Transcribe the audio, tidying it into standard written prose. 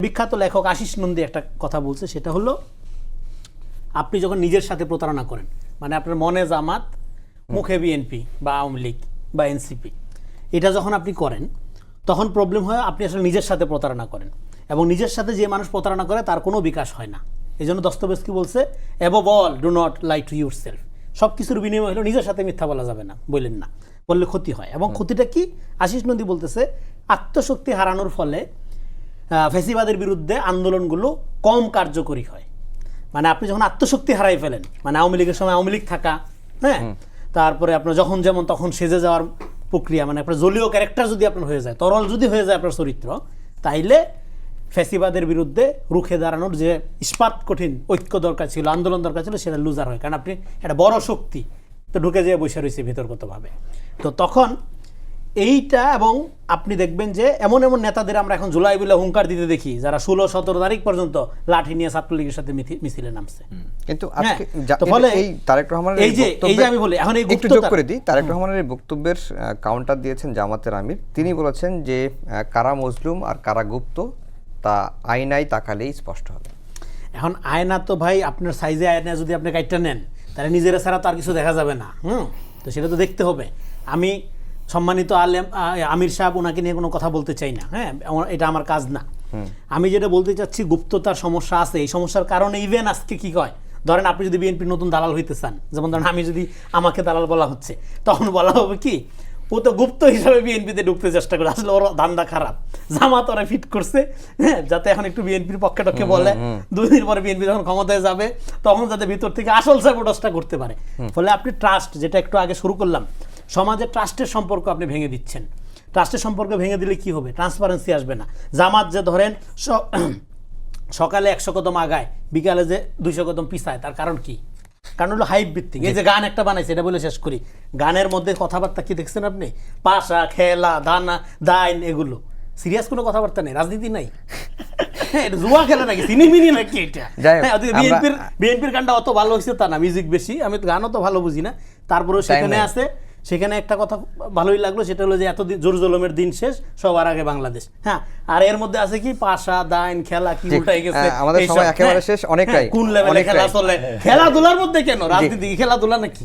বিখ্যাত লেখক আশিস নন্দী একটা কথা বলছে, সেটা হলো আপনি যখন নিজের সাথে প্রতারণা করেন, মানে আপনার মনে জামাত, মুখে বিএনপি বা আওয়ামী লীগ বা এনসিপি, এটা যখন আপনি করেন তখন প্রবলেম হয় আপনি আসলে নিজের সাথে প্রতারণা করেন, এবং নিজের সাথে যে মানুষ প্রতারণা করে তার কোনো বিকাশ হয় না। এই জন্য দস্তয়েভস্কি বলছে, above all do not lie to your self. সব কিছুর বিনিময় হলো নিজের সাথে মিথ্যা বলা যাবে না, বললেন না, বললে ক্ষতি হয়। এবং ক্ষতিটা কি? আশিস নন্দী বলতেছে আত্মশক্তি হারানোর ফলে ফ্যাসিবাদের বিরুদ্ধে আন্দোলনগুলো কম কার্যকরী হয়। মানে আপনি যখন আত্মশক্তি হারাই ফেলেন, মানে আওয়ামী লীগের সময় আওয়ামী লীগ থাকা, হ্যাঁ, তারপরে আপনার যখন যেমন তখন সেজে যাওয়ার প্রক্রিয়া, মানে আপনার জলীয় ক্যারেক্টার যদি আপনার হয়ে যায়, তরল যদি হয়ে যায় আপনার চরিত্র, তাইলে ফ্যাসিবাদের বিরুদ্ধে রুখে দাঁড়ানোর যে ইস্পাত কঠিন ঐক্য দরকার ছিল, আন্দোলন দরকার ছিল, সেটা লুজার হয়। কারণ আপনি একটা বড় শক্তি তো ঢুকে যেয়ে বসে রয়েছে ভিতরগতভাবে। তো তখন এইটা, এবং আপনি দেখবেন যে এমন এমন নেতাদের আমরা এখন জুলাই বলে হুঙ্কার দিতে দেখি, যারা 16-17 তারিখ পর্যন্ত লাঠি নিয়ে ছাত্রলীগের সাথে মিছিলে নামছে। কিন্তু এই তারেক রহমানের এই যে আমি বলি এখন এই একটু যোগ করে দিই, তারেক রহমানের এই বক্তব্যের কাউন্টার দিয়েছেন জামাতের আমির। তিনি বলেছেন যে কারা মজলুম আর কারা গুপ্ত তা আয়নায় তাকালেই স্পষ্ট হবে। এখন আয়না তো ভাই আপনার সাইজে আয়না যদি আপনি কাইটটা নেন, তাহলে নিজেরা ছাড়া তো আর কিছু দেখা যাবে না। তো সেটা তো দেখতে হবে। আমি সম্মানিত আমির সাহেব, ওনাকে নিয়ে কোনো কথা বলতে চাই না, হ্যাঁ, এটা আমার কাজ না। আমি যেটা বলতে চাচ্ছি, গুপ্ততার সমস্যা আছে। এই সমস্যার কারণে ইভেন আজকে কি হয়, ধরেন আপনি যদি বিএনপির নতুন দালাল হইতে চান, যেমন ধরেন আমি যদি, আমাকে দালাল বলা হচ্ছে, তখন বলা হবে কি, ও তো গুপ্ত হিসাবে বিএনপিতে ঢুকতে চেষ্টা করে, আসলে ওর ধান্দা খারাপ, জামাত ওরা ফিট করছে, হ্যাঁ, যাতে এখন একটু বিএনপির পক্ষে টক্ষে বলে, 2 দিন পরে বিএনপি যখন ক্ষমতায় যাবে তখন যাতে ভিতর থেকে আসল সাপোর্টসটা করতে পারে। ফলে আপনি ট্রাস্ট, যেটা একটু আগে শুরু করলাম, সমাজে ট্রাস্টের সম্পর্ক আপনি ভেঙে দিচ্ছেন। ট্রাস্টের সম্পর্ক ভেঙে দিলে কি হবে? ট্রান্সপারেন্সি আসবে না। জামাত যে ধরেন সকালে 100 কদম আগায়, বিকালে যে 200 কদম পিছায়, তার কারণ কি? কারণ হলো হাইপ ভিত্তিক। এই যে গান একটা বানাইছে, এটা বলে শেষ করি। গানের মধ্যে কথাবার্তা কি দেখছেন আপনি? পাশা, খেলা, দানা, দাইন, এগুলো সিরিয়াস কোনো কথাবার্তা নেই, রাজনীতি নাই। হ্যাঁ, এটা জুয়া খেলা নাকি, সিনেমিনি নাকি এটা? হ্যাঁ, বিএনপির গানটা অত ভালো হয়েছে তা না, মিউজিক বেশি, আমি গানও তো ভালো বুঝি না, তারপরেও সেখানে আছে। সেখানে একটা কথা ভালোই লাগলো, সেটা হলো যে এতদিন জোর জলমের দিন শেষ, সবার আগে বাংলাদেশ। হ্যাঁ, আর এর মধ্যে আছে কি পাশা, দাইন, খেলা, কি উল্টাই গেছে আমাদের সময় একেবারে শেষ। অনেকটাই কোন লেভেলে খেলা চলে, খেলাধুলার মধ্যে কেন রাজনীতি? খেলাধুলা নাকি?